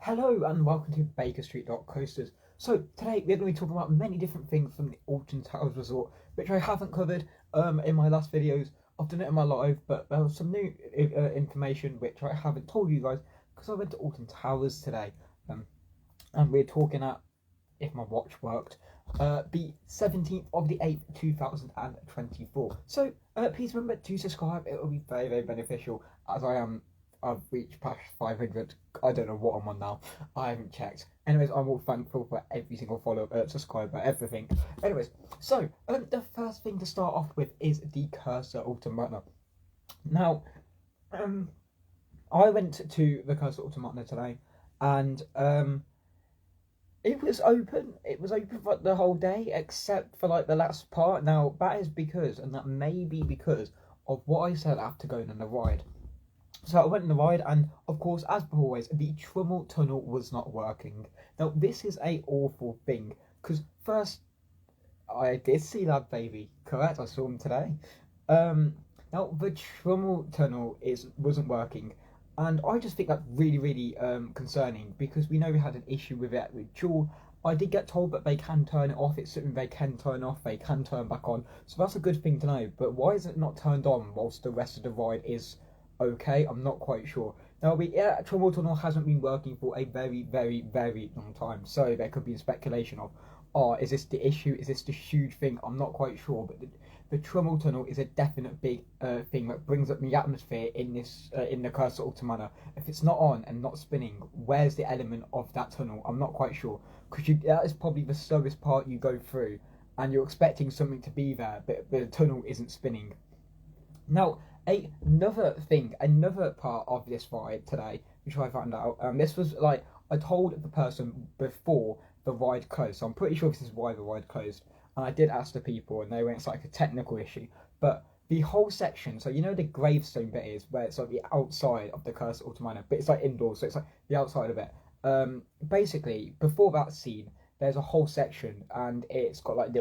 Hello and welcome to Bakerstreet.coasters. So today we're going to be talking about many different things from the Alton Towers Resort, which I haven't covered in my last videos. I've done it in my live, but there was some new information which I haven't told you guys because I went to Alton Towers today, and we're talking at, if my watch worked, the 17th of the 8th 2024. So please remember to subscribe. It will be very beneficial as I've reached past 500. I don't know what I'm on now. I haven't checked. Anyways, I'm all thankful for every single subscriber, everything. Anyways, so the first thing to start off with is the Cursor Automata. Now, I went to the Cursor Automata today, and it was open. It was open for the whole day, except for like the last part. Now that is because, and that may be because of what I said after going on the ride. So I went on the ride, and of course, as always, the Trummel Tunnel was not working. Now this is a awful thing because first I did see Ladbaby, correct? I saw him today. Now the Trummel Tunnel wasn't working, and I just think that's really concerning because we know we had an issue with it with Jewel. I did get told that they can turn it off. It's something they can turn off, they can turn back on. So that's a good thing to know. But why is it not turned on whilst the rest of the ride is okay? I'm not quite sure. Now, Trummel Tunnel hasn't been working for a very long time. So there could be a speculation of, oh, is this the issue? Is this the huge thing? I'm not quite sure. But the Trummel Tunnel is a definite big thing that brings up the atmosphere in the Cursor Automata. If it's not on and not spinning, where's the element of that tunnel? I'm not quite sure, because that is probably the slowest part you go through, and you're expecting something to be there, but the tunnel isn't spinning. Now, another part of this ride today, which I found out, this was like I told the person before the ride closed, so I'm pretty sure this is why the ride closed. And I did ask the people, and they went, it's like a technical issue. But the whole section, so you know the gravestone bit is where it's like the outside of the Cursor Automata, but it's like indoors, so it's like the outside of it. Basically, before that scene, there's a whole section, and it's got like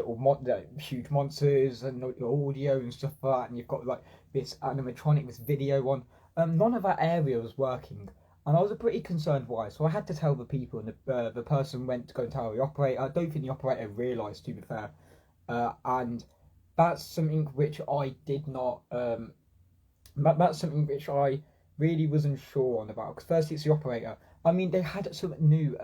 huge monsters and audio and stuff like that, and you've got like this animatronic, this video on. None of that area was working, and I was pretty concerned why. So I had to tell the people, and the person went to go and tell the operator. I don't think the operator realised, to be fair, and that's something which I did not. That's something which I really wasn't sure on about. Because firstly, it's the operator. I mean, they had some new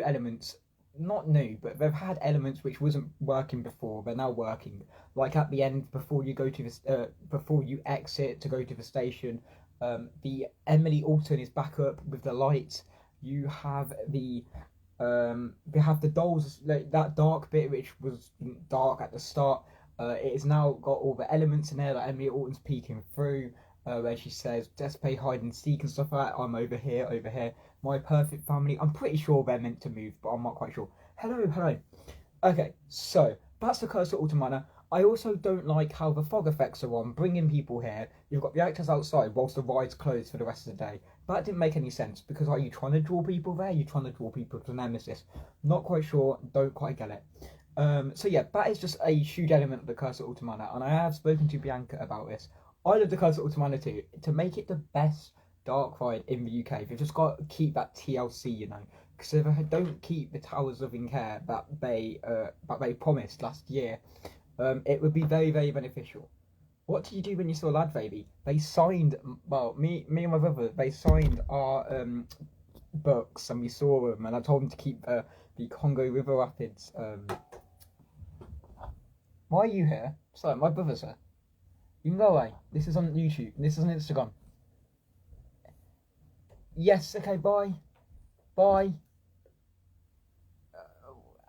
elements. Not new, but they've had elements which wasn't working before. They're now working. Like at the end, before you go to this, before you exit to go to the station, the Emily Alton is back up with the lights. You have the dolls, like that dark bit which was dark at the start. It has now got all the elements in there, like Emily Alton's peeking through, where she says, "Let's play hide and seek" and stuff like that. I'm over here. My perfect family. I'm pretty sure they're meant to move, but I'm not quite sure. Hello. Okay, so that's the Cursor Automata. I also don't like how the fog effects are on, bringing people here. You've got the actors outside whilst the ride's closed for the rest of the day. That didn't make any sense, because are you trying to draw people there? Are you trying to draw people to Nemesis? Not quite sure, don't quite get it. So yeah, that is just a huge element of the Cursor Automata, and I have spoken to Bianca about this. I love the Cursor Automata too. To make it the best dark ride in the UK, they've just got to keep that TLC, you know. Because if they don't keep the Towers Loving Care that they promised last year, it would be very beneficial. What did you do when you saw Ladbaby? They signed, well, me and my brother, they signed our books, and we saw them, and I told them to keep the Congo River Rapids. Why are you here? Sorry, my brother's here. You can go away. This is on YouTube. This is on Instagram. Yes, okay, bye.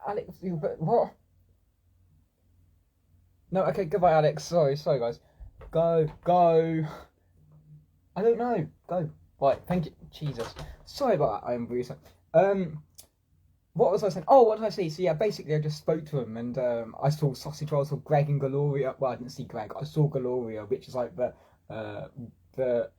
Alex, what? No, okay, goodbye, Alex. Sorry, guys. Go. I don't know. Go. Right, thank you. Jesus. Sorry about that. I am really sorry. What was I saying? Oh, what did I see? So yeah, basically I just spoke to him, and I saw Sausage Roll, I saw Greg and Gloria. Well, I didn't see Greg. I saw Gloria, which is like the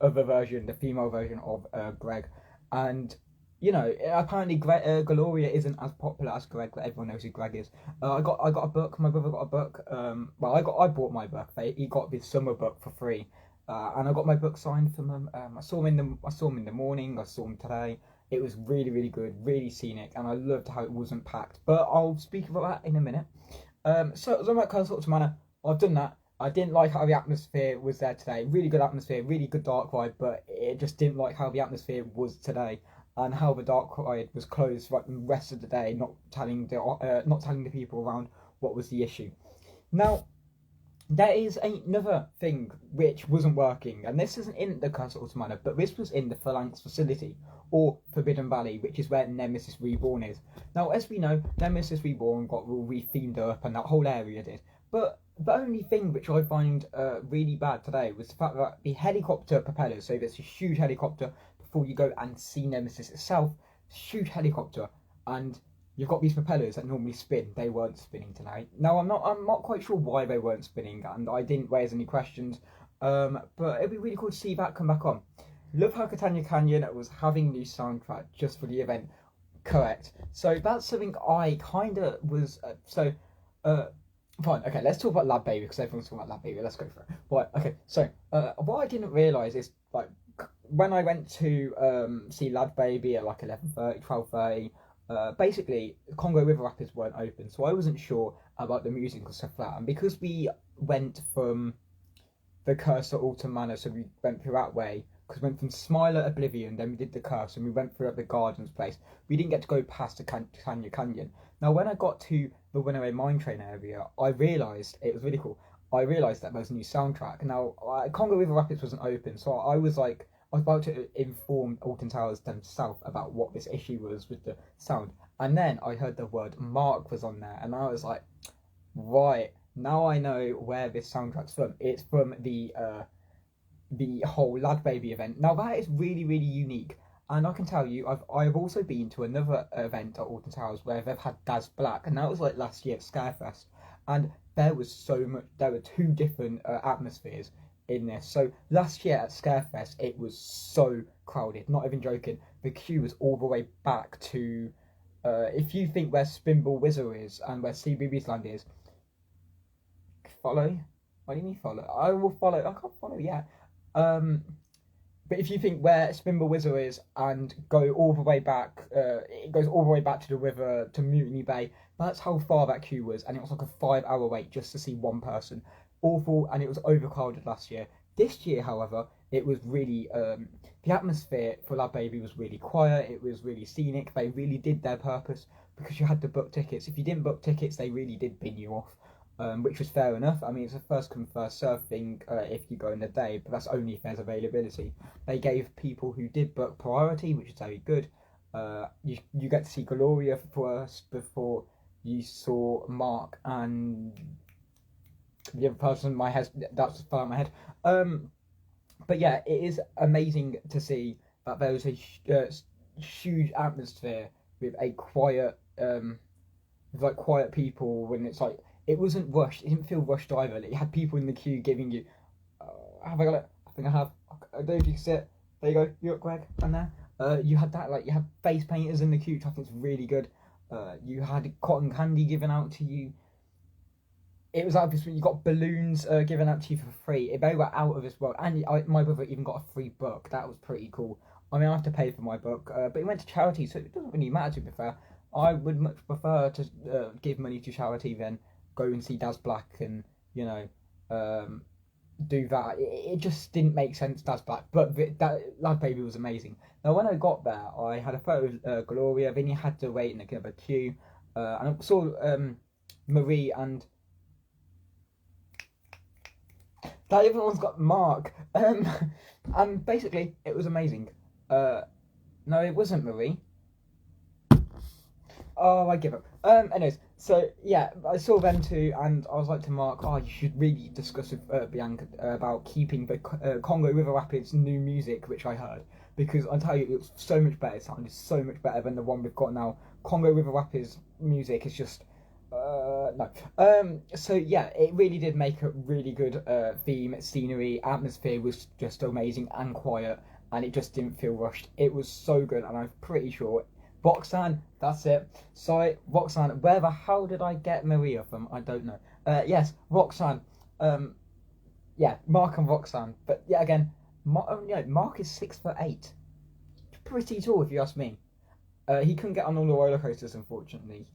other version, the female version of Greg. And you know, apparently Gloria isn't as popular as Greg, but everyone knows who Greg is. I got a book. My brother got a book. I bought my book. He got this summer book for free, and I got my book signed from him. I saw him in the morning. I saw him today. It was really, really good, really scenic, and I loved how it wasn't packed. But I'll speak about that in a minute. So as I'm at Castle Manor, I've done that. I didn't like how the atmosphere was there today. Really good atmosphere, really good dark ride, but it just didn't like how the atmosphere was today, and how the dark ride was closed throughout the rest of the day, not telling the people around what was the issue. Now, there is another thing which wasn't working, and this isn't in the Castle Manor, but this was in the Phalanx facility, or Forbidden Valley, which is where Nemesis Reborn is. Now, as we know, Nemesis Reborn got re-themed up, and that whole area did. But the only thing which I find really bad today was the fact that the helicopter propellers, so there's a huge helicopter before you go and see Nemesis itself, huge helicopter, and you've got these propellers that normally spin. They weren't spinning tonight. Now I'm not quite sure why they weren't spinning, and I didn't raise any questions. But it'd be really cool to see that come back on. Love how Catania Canyon was having new soundtrack just for the event. Correct. So that's something I kind of was. Fine. Okay, let's talk about Ladbaby because everyone's talking about Ladbaby. Let's go for it. Right. Okay. So what I didn't realise is like when I went to see Ladbaby at like 11:30, 12:30. Basically, Congo River Rapids weren't open, so I wasn't sure about the music and stuff like that. And because we went from the Curse at Alton Manor, so we went through that way, because we went from Smiler Oblivion, then we did the Curse, and we went through the Gardens place. We didn't get to go past the Catania Canyon. Now, when I got to the Runaway Mine Train area, I realised, it was really cool, I realised that there was a new soundtrack. Now, Congo River Rapids wasn't open, so I was about to inform Alton Towers themselves about what this issue was with the sound. And then I heard the word Mark was on there, and I was like, right, now I know where this soundtrack's from. It's from the whole Ladbaby event. Now that is really, really unique. And I can tell you, I've also been to another event at Alton Towers where they've had Daz Black, and that was like last year at Scarefest. And there were two different atmospheres in this. So last year at Scarefest, it was so crowded, not even joking. The queue was all the way back to, if you think where Spinball Wizard is and where CBBS Land is, follow? What do you mean follow? I will follow. I can't follow yet. But if you think where Spinball Wizard is and go all the way back, it goes all the way back to the river, to Mutiny Bay, that's how far that queue was, and it was like a 5-hour wait just to see one person. Awful, and it was overcrowded last year. This year, however, it was really, the atmosphere for Ladbaby was really quiet, it was really scenic, they really did their purpose, because you had to book tickets. If you didn't book tickets, they really did bin you off. Which was fair enough. I mean, it's a first come first serve thing if you go in the day, but that's only if there's availability. They gave people who did book priority, which is very good. You get to see Gloria first before you saw Mark and the other person in my head. That's fell out of my head. But yeah, it is amazing to see that there was a huge atmosphere with a quiet, with like quiet people when it's like. It wasn't rushed. It didn't feel rushed either. Like, you had people in the queue giving you. Have I got it? I think I have. I don't know if you can see it. There you go. You got Greg and there. You had that. Like you had face painters in the queue, which I think is really good. You had cotton candy given out to you. It was obviously you got balloons given out to you for free. They were out of this world, and my brother even got a free book. That was pretty cool. I mean, I have to pay for my book, but it went to charity, so it doesn't really matter. To be fair, I would much prefer to give money to charity than go and see Daz Black and, you know, do that. It just didn't make sense, Daz Black. But that Ladbaby was amazing. Now, when I got there, I had a photo of Gloria. Then you had to wait in a queue. And I saw Marie and... That everyone's got Mark. And basically, it was amazing. No, it wasn't Marie. Oh, I give up. Anyways, so yeah, I saw them too, and I was like to Mark, oh, you should really discuss with Bianca about keeping the Congo River Rapids new music, which I heard, because I tell you, it was so much better. It sounded so much better than the one we've got now. Congo River Rapids music is just no. So yeah, it really did make a really good theme, scenery, atmosphere was just amazing and quiet, and it just didn't feel rushed. It was so good, and I'm pretty sure. Roxanne, that's it. Sorry, Roxanne. Where the hell did I get Maria from? I don't know. Yes, Roxanne. Yeah, Mark and Roxanne. But yeah, again, Mark is 6'8". pretty tall if you ask me. He couldn't get on all the roller coasters, unfortunately,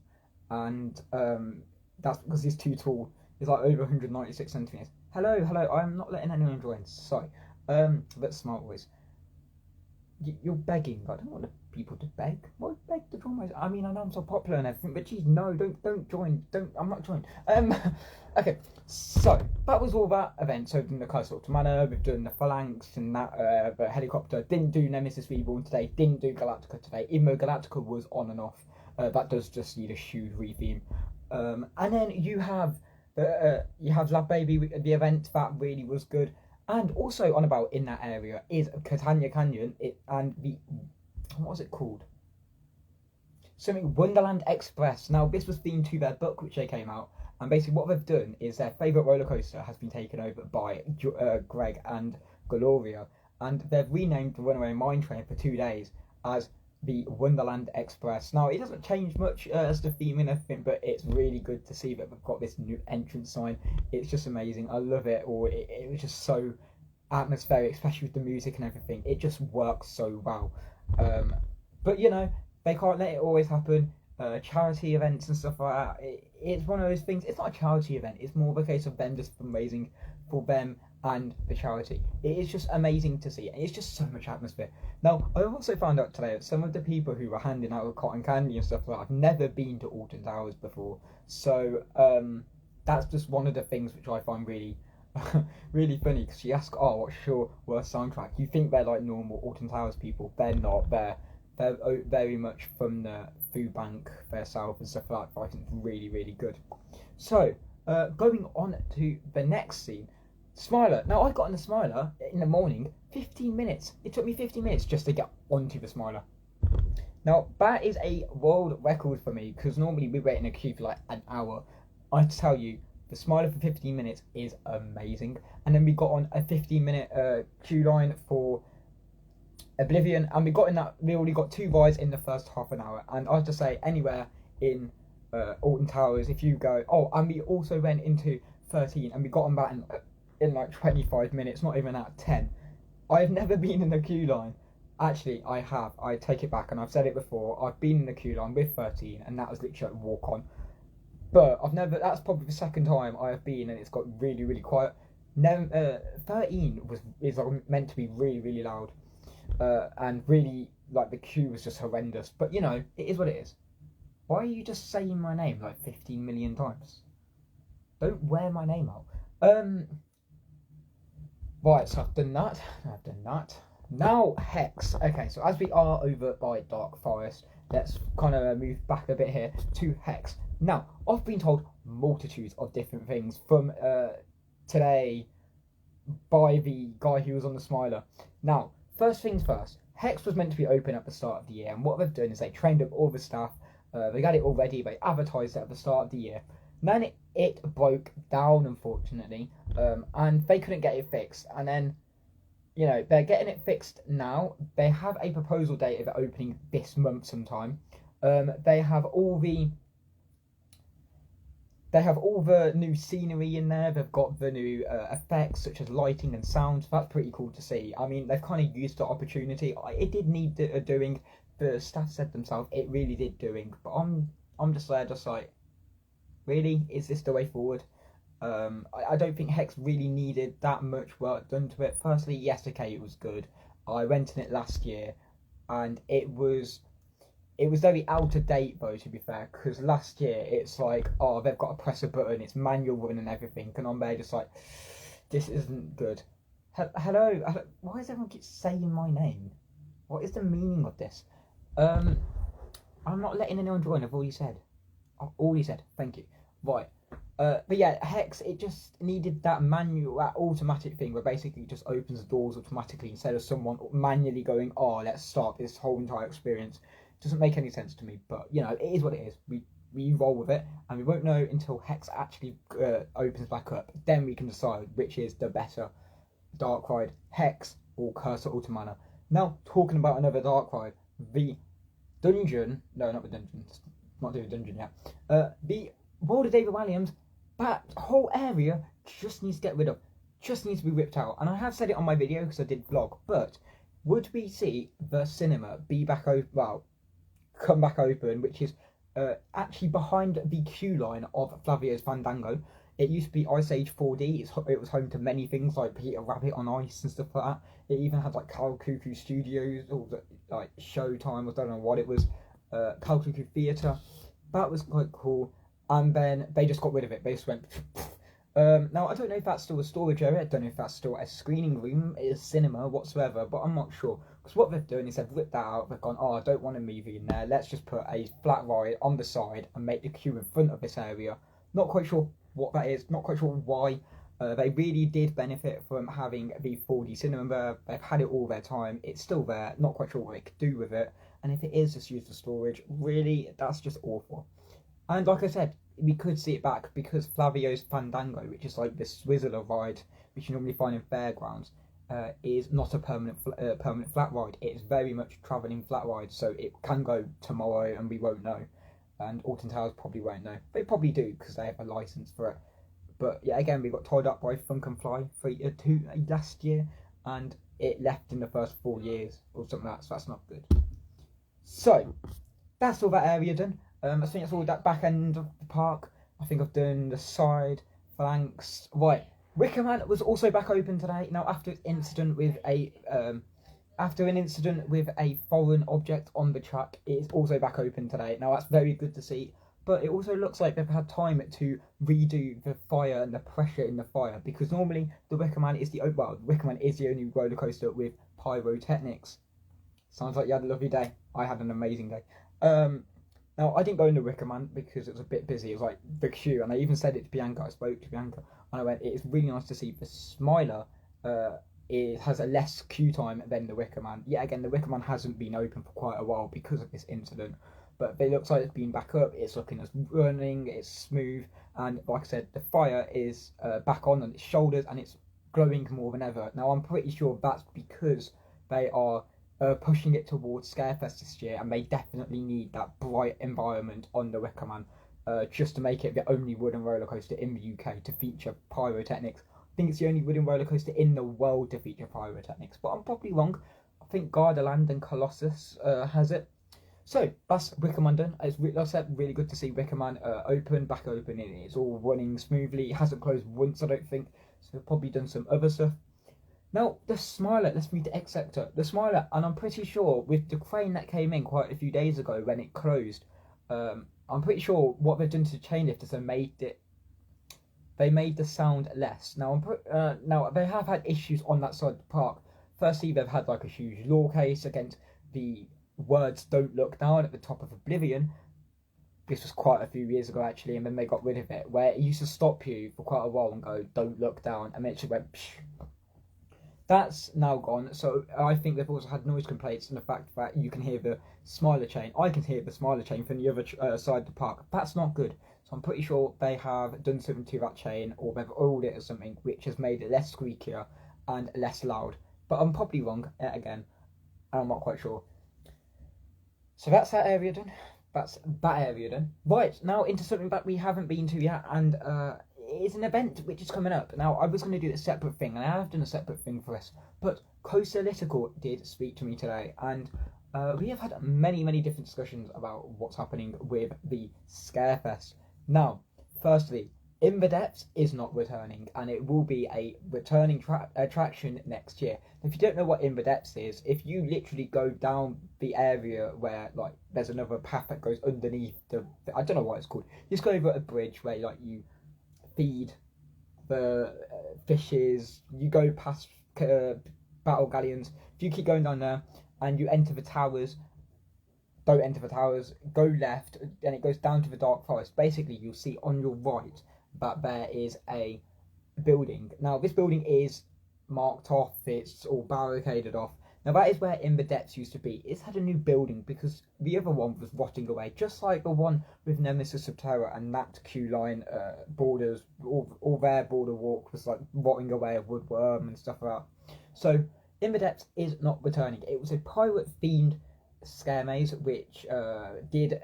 and that's because he's too tall. He's like over 196 centimeters. Hello, I'm not letting anyone join. Sorry. But smart voice. You're begging. I don't want people to beg. Why beg to join my? I mean, I know I'm so popular and everything, but geez, no, don't join. I'm not joining. Okay. So that was all that event. So we've done the Bakerstreet Manor, we've done the Phalanx and that the helicopter. Didn't do Nemesis Reborn today. Didn't do Galactica today. Even though Galactica was on and off. That does just need a huge retheme. And then you have Ladbaby, the event that really was good. And also on about in that area is Catania Canyon and the, what was it called? Something Wonderland Express. Now this was themed to their book which they came out, and basically what they've done is their favourite roller coaster has been taken over by Greg and Gloria, and they've renamed the Runaway Mine Train for 2 days as the Wonderland Express. Now it doesn't change much as the theme and everything, but it's really good to see that they've got this new entrance sign. It's just amazing. I love it. Or it was just so atmospheric, especially with the music and everything. It just works so well. But you know, they can't let it always happen. Charity events and stuff like that. It's one of those things. It's not a charity event. It's more of a case of them just fundraising for them and the charity. It is just amazing to see, and it's just so much atmosphere. Now, I also found out today that some of the people who were handing out cotton candy and stuff like that have never been to Alton Towers before, so that's just one of the things which I find really really funny, because she asked, oh, what's your worst soundtrack? You think they're like normal Alton Towers people. They're not. They're very much from the food bank themselves and stuff like that. I think it's really, really good. So going on to the next scene, Smiler. Now, I got on the Smiler in the morning, 15 minutes. It took me 15 minutes just to get onto the Smiler. Now, that is a world record for me, because normally we wait in a queue for like an hour. I have to tell you, the Smiler for 15 minutes is amazing. And then we got on a 15-minute queue line for Oblivion, and we already got 2 rides in the first half an hour. And I have to say, anywhere in Alton Towers, if you go, and we also went into 13, and we got on that in like 25 minutes, not even at 10. I've never been in the queue line. Actually, I have. I take it back, and I've said it before. I've been in the queue line with 13, and that was literally like walk on. But I've never. That's probably the second time I have been, and it's got really, really quiet. 13 is meant to be really, really loud, and really like the queue was just horrendous. But you know, it is what it is. Why are you just saying my name like 15 million times? Don't wear my name out. Right, so I've done that. Now, Hex. Okay, so as we are over by Dark Forest, let's kind of move back a bit here to Hex. Now, I've been told multitudes of different things from today by the guy who was on the Smiler. Now, first things first, Hex was meant to be open at the start of the year, and what they've done is they trained up all the staff. They got it all ready. They advertised it at the start of the year. Then it broke down, unfortunately, and they couldn't get it fixed. And then, you know, they're getting it fixed now. They have a proposal date of it opening this month sometime. They have all the new scenery in there. They've got the new effects such as lighting and sound. So that's pretty cool to see. I mean, they've kind of used the opportunity. It did need doing. The staff said themselves it really did doing. But I'm just there, just like, really, is this the way forward? I don't think Hex really needed that much work done to it. Firstly, yes, okay, it was good. I went in it last year, and it was very out of date though, to be fair, because last year it's like, they've got to press a button, it's manual run and everything, and I'm there just like, this isn't good. Hello, why does everyone keep saying my name? What is the meaning of this? I'm not letting anyone join, I've already said. Thank you. Right. But yeah, Hex, it just needed that automatic thing where basically it just opens the doors automatically instead of someone manually going, let's start this whole entire experience. It doesn't make any sense to me, but you know, it is what it is. We roll with it, and we won't know until Hex actually opens back up. Then we can decide which is the better dark ride, Hex or Bakerstreet Manor. Now, talking about another dark ride, the dungeon. No, not the dungeon. Not doing a dungeon yet. The World of David Walliams, that whole area just needs to get rid of. Just needs to be ripped out. And I have said it on my video because I did vlog, but would we see the cinema be back open? Well, come back open, which is actually behind the queue line of Flavio's Fandango. It used to be Ice Age 4D. It was home to many things like Peter Rabbit on Ice and stuff like that. It even had like Cal Cuckoo Studios, or like Showtime, I don't know what it was, Cal Cuckoo Theatre. That was quite cool. And then they just got rid of it. They just went. Now I don't know if that's still a storage area. I don't know if that's still a screening room, a cinema, whatsoever. But I'm not sure, because what they've done is they've ripped that out. They've gone, oh, I don't want a movie in there. Let's just put a flat ride on the side and make the queue in front of this area. Not quite sure what that is. Not quite sure why. They really did benefit from having the 4D cinema there. They've had it all their time. It's still there. Not quite sure what they could do with it. And if it is just used for storage, really, that's just awful. And like I said, we could see it back because Flavio's Fandango, which is like the Swizzler ride, which you normally find in fairgrounds, is not a permanent flat ride. It's very much travelling flat ride, so it can go tomorrow and we won't know. And Alton Towers probably won't know. They probably do because they have a license for it. But yeah, again, we got tied up by Funk and Fly for last year, and it left in the first 4 years or something like that, so that's not good. So that's all that area done. I think that's all that back end of the park. I think I've done the side, Phalanx. Right, Wickerman was also back open today. Now, after an incident with a foreign object on the track, it is also back open today. Now, that's very good to see. But it also looks like they've had time to redo the fire and the pressure in the fire, because normally the Wickerman is the only roller coaster with pyrotechnics. Sounds like you had a lovely day. I had an amazing day. Now, I didn't go in the Wickerman because it was a bit busy. It was like the queue, and I even said it to Bianca. I spoke to Bianca, and I went, it is really nice to see the Smiler. It has a less queue time than the Wickerman. Yet again, the Wickerman hasn't been open for quite a while because of this incident. But it looks like it's been back up. It's looking as running. It's smooth, and like I said, the fire is back on its shoulders, and it's glowing more than ever. Now, I'm pretty sure that's because they are pushing it towards Scarefest this year, and they definitely need that bright environment on the Wickerman, just to make it the only wooden roller coaster in the UK to feature pyrotechnics. I think it's the only wooden roller coaster in the world to feature pyrotechnics, but I'm probably wrong. I think Gardaland and Colossus has it. So that's Wickerman done. As I said, really good to see Wickerman back open. It's all running smoothly. It hasn't closed once, I don't think. So they've probably done some other stuff. Now, the Smiler, let's read the X sector. The Smiler, and I'm pretty sure with the crane that came in quite a few days ago when it closed, I'm pretty sure what they've done to change it is they made the sound less. Now, now they have had issues on that side of the park. Firstly, they've had like a huge law case against the words "Don't Look Down" at the top of Oblivion. This was quite a few years ago actually, and then they got rid of it, where it used to stop you for quite a while and go, "Don't look down," and then it just went psh. That's now gone. So I think they've also had noise complaints and the fact that you can hear the Smiler chain. I can hear the Smiler chain from the other side of the park. That's not good. So I'm pretty sure they have done something to that chain, or they've oiled it or something, which has made it less squeakier and less loud. But I'm probably wrong again. I'm not quite sure. So that's that area done. That's that area done. Right, now into something that we haven't been to yet, and it's an event which is coming up. Now, I was going to do a separate thing, and I have done a separate thing for this, but Coasterlitical did speak to me today, and we have had many, many different discussions about what's happening with the Scarefest. Now, firstly, In the Depths is not returning, and it will be a returning attraction next year. If you don't know what In the Depths is, if you literally go down the area where like there's another path that goes underneath I don't know what it's called. You just go over a bridge where like you feed the fishes. You go past battle galleons. If you keep going down there and you enter the towers. Don't enter the towers. Go left, and it goes down to the Dark Forest. Basically, you'll see on your right that there is a building. Now, this building is marked off. It's all barricaded off. Now, that is where In the Depths used to be. It's had a new building because the other one was rotting away, just like the one with Nemesis Subterra and that queue line borders. All their border walk was like rotting away of woodworm and stuff like that. So, In the Depths is not returning. It was a pirate-themed scare maze which did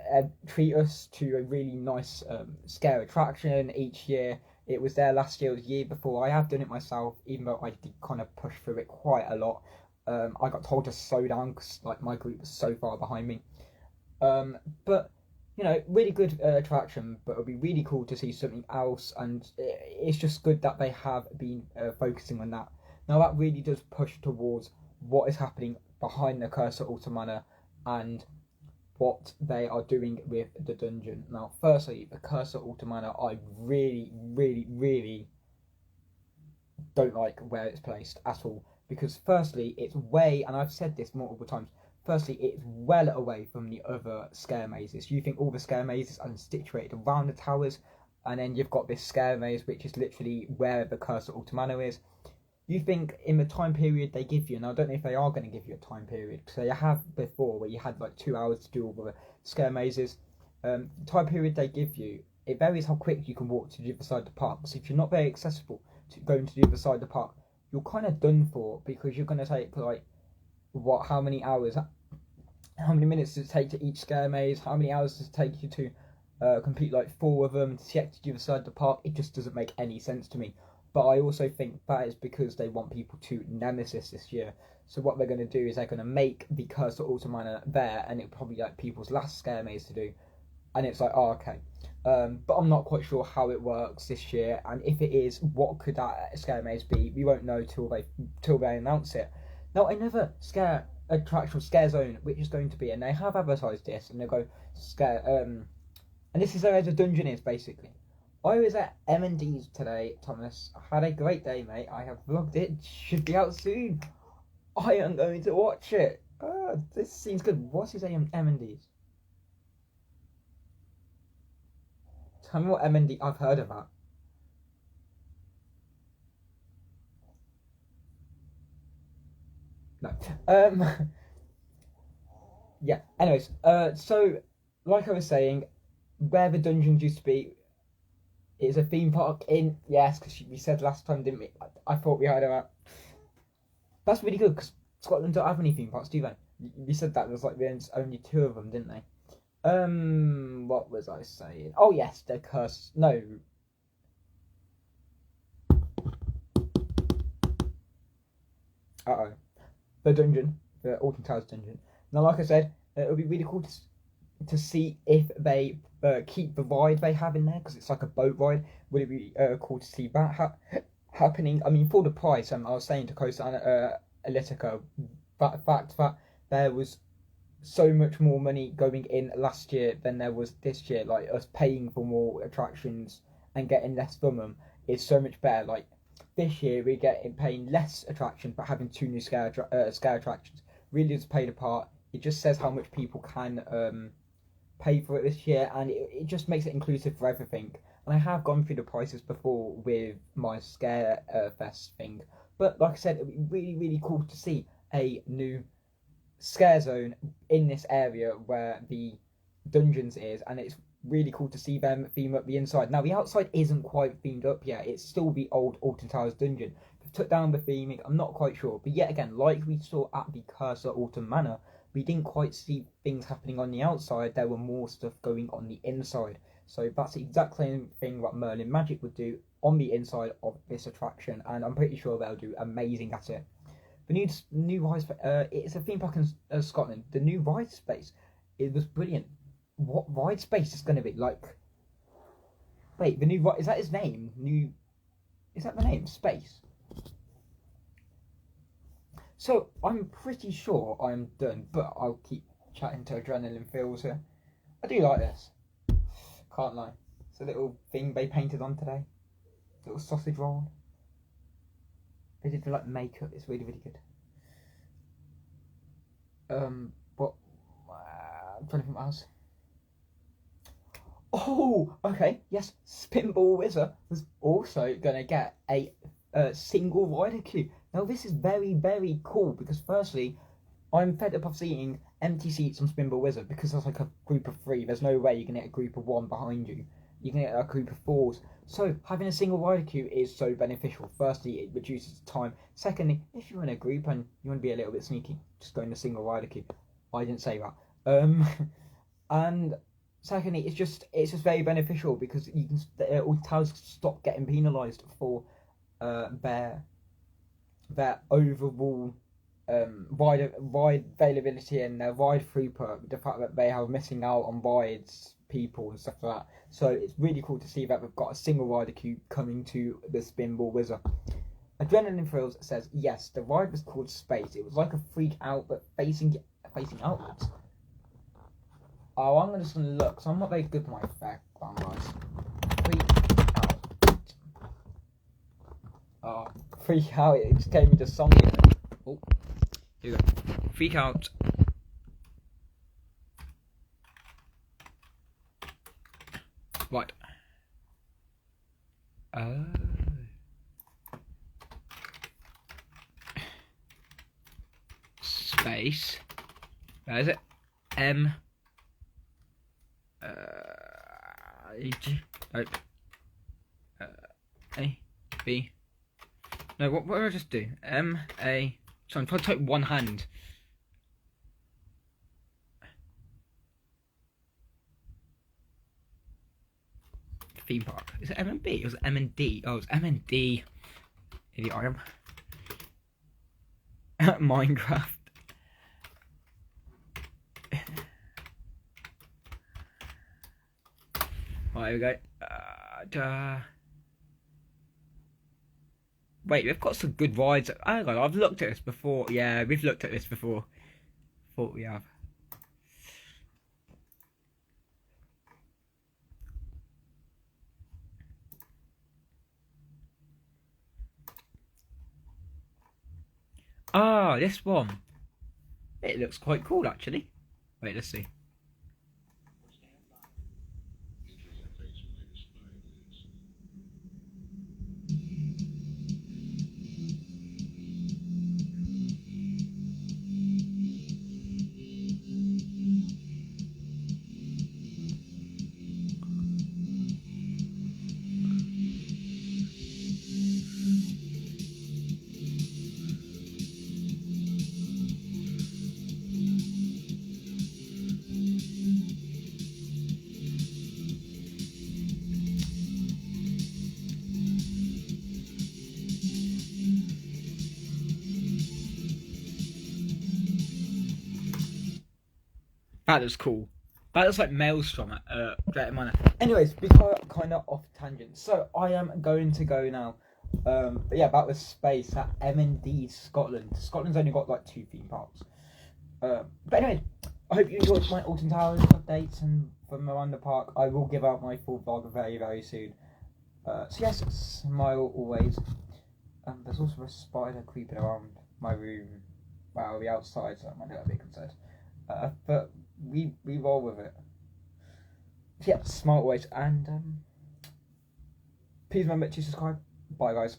treat us to a really nice scare attraction each year. It was there last year, or the year before. I have done it myself, even though I did kind of push through it quite a lot. I got told to slow down because like my group was so far behind me. But you know, really good attraction. But it'll be really cool to see something else, and it's just good that they have been focusing on that. Now that really does push towards what is happening behind the Curse at Alton Manor and what they are doing with the dungeon. Now, firstly, the Curse at Alton Manor, I really, really, really don't like where it's placed at all. Because firstly, it's way, and I've said this multiple times, firstly, it's well away from the other scare mazes. You think all the scare mazes are situated around the towers, and then you've got this scare maze, which is literally where the Curse at Alton Manor is. You think in the time period they give you, and I don't know if they are going to give you a time period, because they have before where you had like 2 hours to do all the scare mazes. The time period they give you, it varies how quick you can walk to the other side of the park. So if you're not very accessible to going to the other side of the park, you're kind of done for, because you're going to take like, how many hours, how many minutes does it take to each scare maze, how many hours does it take you to complete like 4 of them to get to the other side of the park. It just doesn't make any sense to me. But I also think that is because they want people to Nemesis this year. So what they're going to do is they're going to make the Curse at Alton Manor there, and it'll probably like people's last scare maze to do. And it's like, oh, okay. But I'm not quite sure how it works this year, and if it is, what could that scare maze be? We won't know till they announce it. Now, another scare attraction, scare zone, which is going to be, and they have advertised this, and they go scare. And this is where the dungeon is basically. I was at M&D's today, Thomas. I had a great day, mate. I have vlogged it. Should be out soon. I am going to watch it. This seems good. What is M&D's? Tell me what M&D. I've heard of that. No. Yeah. Anyways. So, like I was saying, where the dungeons used to be. It's a theme park in, yes, because we said last time, didn't we? I thought we heard about. That's really good, because Scotland don't have any theme parks, do they? We said that there's like there's only 2 of them, didn't they? What was I saying? Oh yes, the Curse. No. The dungeon, the Alton Towers dungeon. Now, like I said, it would be really cool to see if they keep the ride they have in there, because it's like a boat ride. Would it be cool to see that happening? I mean, for the price, I was saying to Coast Analytica, the fact that there was so much more money going in last year than there was this year, like us paying for more attractions and getting less from them, is so much better. Like this year, we're paying less attractions but having 2 new scare attractions. Really does play the part. It just says how much people can pay for it this year, and it just makes it inclusive for everything. And I have gone through the prices before with my Scarefest thing, but like I said, it would be really, really cool to see a new scare zone in this area where the dungeons is, and it's really cool to see them theme up the inside. Now the outside isn't quite themed up yet, it's still the old Alton Towers dungeon. They've took down the theming, I'm not quite sure, but yet again, like we saw at the Curse at Alton Manor, we didn't quite see things happening on the outside, there were more stuff going on the inside. So that's the exact same thing what Merlin Magic would do on the inside of this attraction, and I'm pretty sure they'll do amazing at it. The new ride space, it's a theme park in Scotland. The new ride space, it was brilliant. What ride space is going to be like? Wait, the new ride, is that his name? Is that the name? Space. So I'm pretty sure I'm done, but I'll keep chatting to Adrenaline Feels here. I do like this. Can't lie. It's a little thing they painted on today. Little sausage roll. They did like makeup. It's really, really good. What? I'm trying to think what else. Oh, okay. Yes, Spinball Wizard was also gonna get a single rider queue. Now this is very, very cool because firstly, I'm fed up of seeing empty seats on Spinball Wizard because there's like a group of 3. There's no way you can get a group of 1 behind you. You can get a group of 4s. So having a single rider queue is so beneficial. Firstly, it reduces the time. Secondly, if you're in a group and you want to be a little bit sneaky, just go in a single rider queue. I didn't say that. And secondly, it's just very beneficial because you can all towers stop getting penalised for their overall ride availability and their ride throughput, the fact that they have missing out on rides, people and stuff like that. So it's really cool to see that we've got a single rider queue coming to the Spinball Wizard. Adrenaline Thrills says, yes, the ride was called Space. It was like a freak out, but facing outwards. Oh, I'm just going to look, so I'm not very good with my background, guys. Freak out. Oh, freak out, it just gave me the song here. Oh, here we go. Freak out. Right. Oh. Space. Where is it? M. Nope. A. B. No, what did I just do? M. A. So I'm trying to type one hand. Theme park. Is it M and B? It was M and D. Oh, it's M and D. Idiot I am. Minecraft. Right, here we go. Wait, we've got some good rides. Hang on, I've looked at this before. Yeah, we've looked at this before. Thought we have. Ah, this one. It looks quite cool, actually. Wait, let's see. That looks cool. That looks like Maelstrom at Manor. Anyways, we got kind of off tangent. So I am going to go now. But yeah, about the space at M&D Scotland. Scotland's only got like 2 theme parks. But anyway, I hope you enjoyed my Alton Towers updates and from around the park. I will give out my full vlog very, very soon. So yes, smile always. There's also a spider creeping around my room. Wow, the outside, so I might get a bit concerned. But we roll with it. So yeah, smile always, and please remember to subscribe. Bye, guys.